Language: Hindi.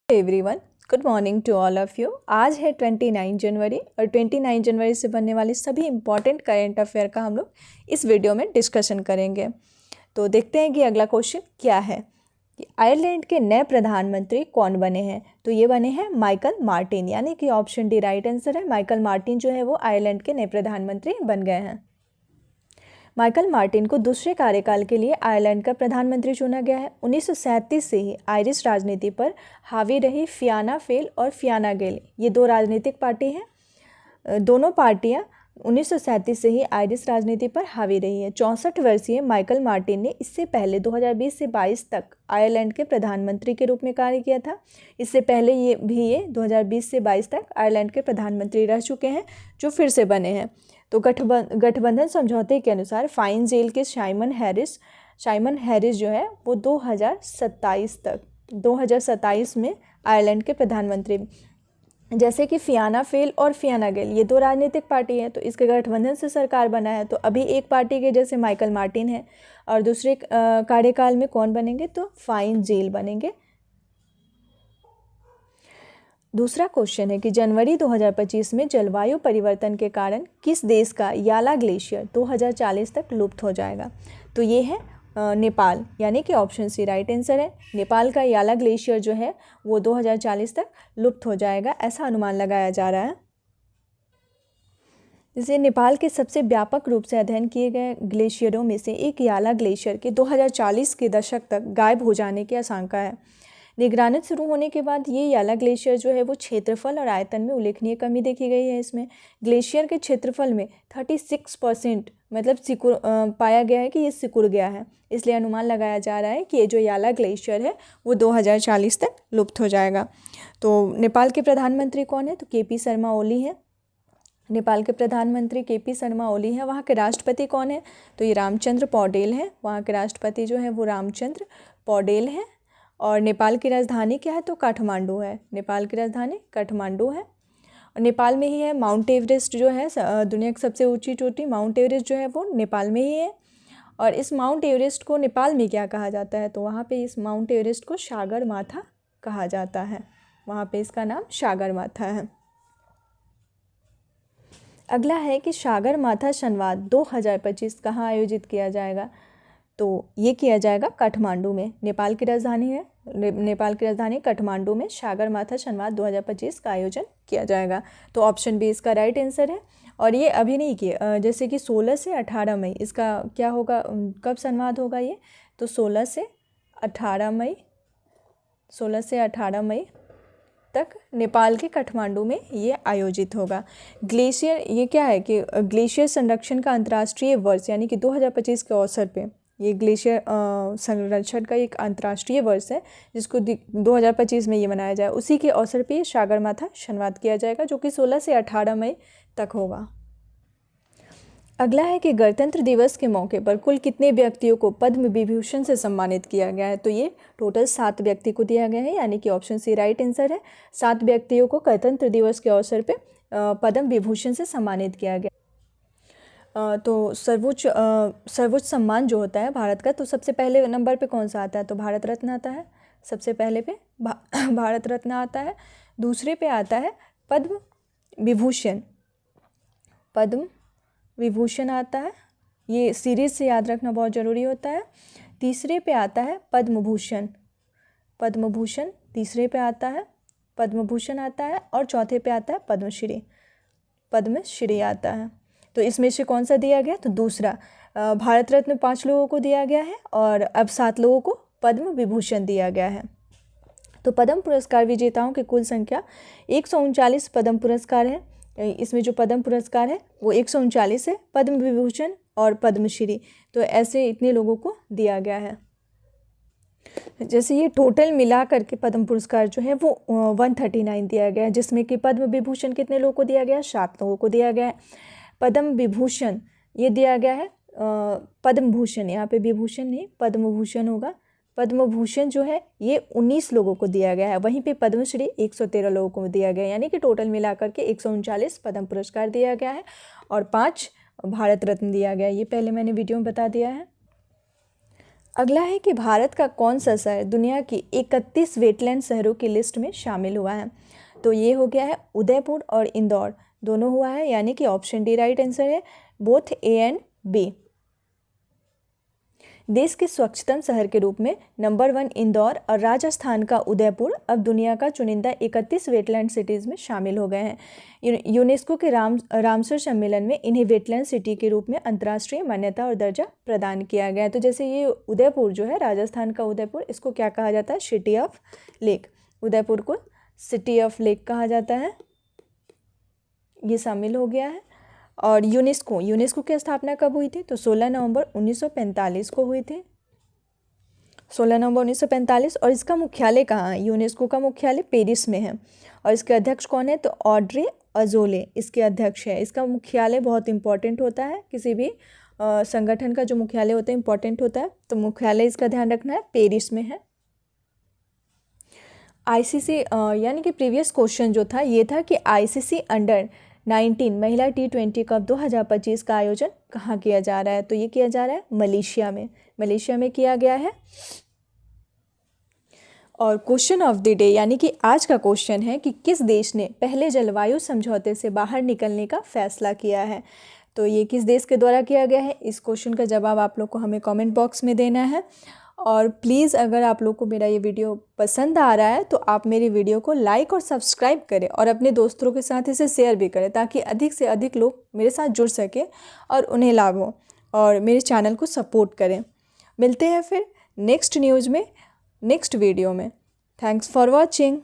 Everyone, good morning to all of you. आज है 29 जनवरी और 29 जनवरी से बनने वाले सभी इंपॉर्टेंट करेंट अफेयर का हम लोग इस वीडियो में डिस्कशन करेंगे। तो देखते हैं कि अगला क्वेश्चन क्या है कि आयरलैंड के नए प्रधानमंत्री कौन बने हैं। तो ये बने हैं माइकल मार्टिन, यानी कि ऑप्शन डी राइट आंसर है। माइकल मार्टिन जो है वो आयरलैंड के नए प्रधानमंत्री बन गए हैं। माइकल मार्टिन को दूसरे कार्यकाल के लिए आयरलैंड का प्रधानमंत्री चुना गया है। 1937 से ही आयरिश राजनीति पर हावी रही फियाना फेल और फियाना गेल, ये दो राजनीतिक पार्टी हैं। दोनों पार्टियां 1937 से ही आयरिश राजनीति पर हावी रही है। 64 वर्षीय माइकल मार्टिन ने इससे पहले 2020 से 22 तक आयरलैंड के प्रधानमंत्री के रूप में कार्य किया था। इससे पहले ये 2020 से 22 तक आयरलैंड के प्रधानमंत्री रह चुके हैं, जो फिर से बने हैं। तो गठबंधन समझौते के अनुसार फाइन जेल के साइमन हैरिस जो है वो 2027 में आयरलैंड के प्रधानमंत्री। जैसे कि फियाना फेल और फियाना गेल ये दो राजनीतिक पार्टी है, तो इसके गठबंधन से सरकार बना है। तो अभी एक पार्टी के जैसे माइकल मार्टिन है और दूसरे कार्यकाल में कौन बनेंगे, तो फाइन जेल बनेंगे। दूसरा क्वेश्चन है कि जनवरी 2025 में जलवायु परिवर्तन के कारण किस देश का याला ग्लेशियर 2040 तक लुप्त हो जाएगा। तो ये है नेपाल, यानी कि ऑप्शन सी राइट आंसर है। नेपाल का याला ग्लेशियर जो है वो 2040 तक लुप्त हो जाएगा, ऐसा अनुमान लगाया जा रहा है। इसे नेपाल के सबसे व्यापक रूप से अध्ययन किए गए ग्लेशियरों में से एक याला ग्लेशियर के 2040 के दशक तक गायब हो जाने की आशंका है। निगरानी शुरू होने के बाद ये याला ग्लेशियर जो है वो क्षेत्रफल और आयतन में उल्लेखनीय कमी देखी गई है। इसमें ग्लेशियर के क्षेत्रफल में 36% मतलब पाया गया है कि ये सिकुड़ गया है, इसलिए अनुमान लगाया जा रहा है कि ये जो याला ग्लेशियर है वो 2040 तक लुप्त हो जाएगा। तो नेपाल के प्रधानमंत्री कौन है, तो केपी शर्मा ओली है। नेपाल के प्रधानमंत्री केपी शर्मा ओली है। वहाँ के राष्ट्रपति कौन है, तो ये रामचंद्र पौडेल है। वहाँ के राष्ट्रपति जो है वो रामचंद्र पौडेल है। और नेपाल की राजधानी क्या है, तो काठमांडू है। नेपाल की राजधानी काठमांडू है। और नेपाल में ही है माउंट एवरेस्ट जो है, दुनिया की सबसे ऊंची चोटी माउंट एवरेस्ट जो है वो नेपाल में ही है। और इस माउंट एवरेस्ट को नेपाल में क्या कहा जाता है, तो वहाँ पे इस माउंट एवरेस्ट को सागर माथा कहा जाता है। वहाँ पे इसका नाम सागर माथा है। अगला है कि सागर माथा संवाद 2025 कहाँ आयोजित किया जाएगा, तो ये किया जाएगा काठमांडू में। नेपाल की राजधानी है, नेपाल की राजधानी काठमांडू में सागर माथा संवाद 2025 का आयोजन किया जाएगा। तो ऑप्शन बी इसका राइट आंसर है। और ये अभी नहीं किया, जैसे कि 16 से 18 मई इसका क्या होगा, कब संवाद होगा ये, तो 16 से 18 मई तक नेपाल के काठमांडू में ये आयोजित होगा। ग्लेशियर ये क्या है कि ग्लेशियर संरक्षण का अंतर्राष्ट्रीय वर्ष, यानी कि 2025 के अवसर पे ये ग्लेशियर संरक्षण का एक अंतर्राष्ट्रीय वर्ष है जिसको 2025 में ये मनाया जाए। उसी के अवसर पे सागर माथा संवाद किया जाएगा, जो कि 16 से 18 मई तक होगा। अगला है कि गणतंत्र दिवस के मौके पर कुल कितने व्यक्तियों को पद्म विभूषण से सम्मानित किया गया है, तो ये टोटल 7 व्यक्ति को दिया गया है, यानी कि ऑप्शन सी राइट आंसर है। 7 व्यक्तियों को गणतंत्र दिवस के अवसर पे पद्म विभूषण से सम्मानित किया गया। तो सर्वोच्च सम्मान जो होता है भारत का, तो सबसे पहले नंबर पे कौन सा आता है, तो भारत रत्न आता है। सबसे पहले पे भारत रत्न आता है। दूसरे पे आता है पद्म विभूषण, पद्म विभूषण आता है। ये सीरीज से याद रखना बहुत ज़रूरी होता है। तीसरे पे आता है पद्म भूषण, पद्म भूषण तीसरे पे आता है, पद्म भूषण आता है। और चौथे पे आता है पद्मश्री, पद्मश्री आता है। तो इसमें से कौन सा दिया गया, तो दूसरा। भारत रत्न 5 लोगों को दिया गया है और अब 7 लोगों को पद्म विभूषण दिया गया है। तो पद्म पुरस्कार विजेताओं की कुल संख्या 139 पद्म पुरस्कार है। इसमें जो पद्म पुरस्कार है वो 139 है, पद्म विभूषण और पद्मश्री, तो ऐसे इतने लोगों को दिया गया है। जैसे ये टोटल मिला करके पद्म पुरस्कार जो है वो 139 दिया गया है, जिसमें कि पद्म विभूषण कितने लोगों को दिया गया है, 7 लोगों को दिया गया है। पद्म विभूषण ये दिया गया है, पद्म भूषण यहाँ पे विभूषण नहीं पद्म भूषण होगा। पद्म भूषण जो है ये 19 लोगों को दिया गया है। वहीं पे पद्मश्री 113 लोगों को दिया गया है, यानी कि टोटल मिलाकर के 139 पद्म पुरस्कार दिया गया है और 5 भारत रत्न दिया गया है। ये पहले मैंने वीडियो में बता दिया है। अगला है कि भारत का कौन सा शहर दुनिया की 31 वेटलैंड शहरों की लिस्ट में शामिल हुआ है। तो ये हो गया है उदयपुर और इंदौर दोनों हुआ है, यानी कि ऑप्शन डी राइट आंसर है, बोथ ए एंड बी। देश के स्वच्छतम शहर के रूप में नंबर 1 इंदौर और राजस्थान का उदयपुर अब दुनिया का चुनिंदा 31 वेटलैंड सिटीज़ में शामिल हो गए हैं। यूनेस्को के रामसर सम्मेलन में इन्हें वेटलैंड सिटी के रूप में अंतर्राष्ट्रीय मान्यता और दर्जा प्रदान किया गया है। तो जैसे ये उदयपुर जो है, राजस्थान का उदयपुर, इसको क्या कहा जाता है? City of lake. उदयपुर को सिटी ऑफ लेक कहा जाता है, ये शामिल हो गया है। और यूनेस्को की स्थापना कब हुई थी? तो 16 नवंबर 1945 को हुई थी, 16 नवंबर 1945। और इसका मुख्यालय कहाँ है? यूनेस्को का मुख्यालय पेरिस में है। और इसके अध्यक्ष कौन है? तो ऑड्रे अजोले इसके अध्यक्ष है। इसका मुख्यालय बहुत इंपॉर्टेंट होता है, किसी भी संगठन का जो मुख्यालय होता है इंपॉर्टेंट होता है, तो मुख्यालय इसका ध्यान रखना है, पेरिस में है। आईसीसी यानी कि प्रीवियस क्वेश्चन जो था ये था कि आईसीसी अंडर-19 महिला T20 कप 2025 का आयोजन कहाँ किया जा रहा है? तो ये किया जा रहा है मलेशिया में किया गया है। और क्वेश्चन ऑफ द डे यानी कि आज का क्वेश्चन है कि किस देश ने पहले जलवायु समझौते से बाहर निकलने का फैसला किया है? तो ये किस देश के द्वारा किया गया है? इस क्वेश्चन का जवाब आप लोग को हमें कमेंट बॉक्स में देना है। और प्लीज़ अगर आप लोग को मेरा ये वीडियो पसंद आ रहा है तो आप मेरी वीडियो को लाइक और सब्सक्राइब करें और अपने दोस्तों के साथ इसे शेयर भी करें, ताकि अधिक से अधिक लोग मेरे साथ जुड़ सकें और उन्हें लाभ हो, और मेरे चैनल को सपोर्ट करें। मिलते हैं फिर नेक्स्ट न्यूज़ में, नेक्स्ट वीडियो में। Thanks for watching.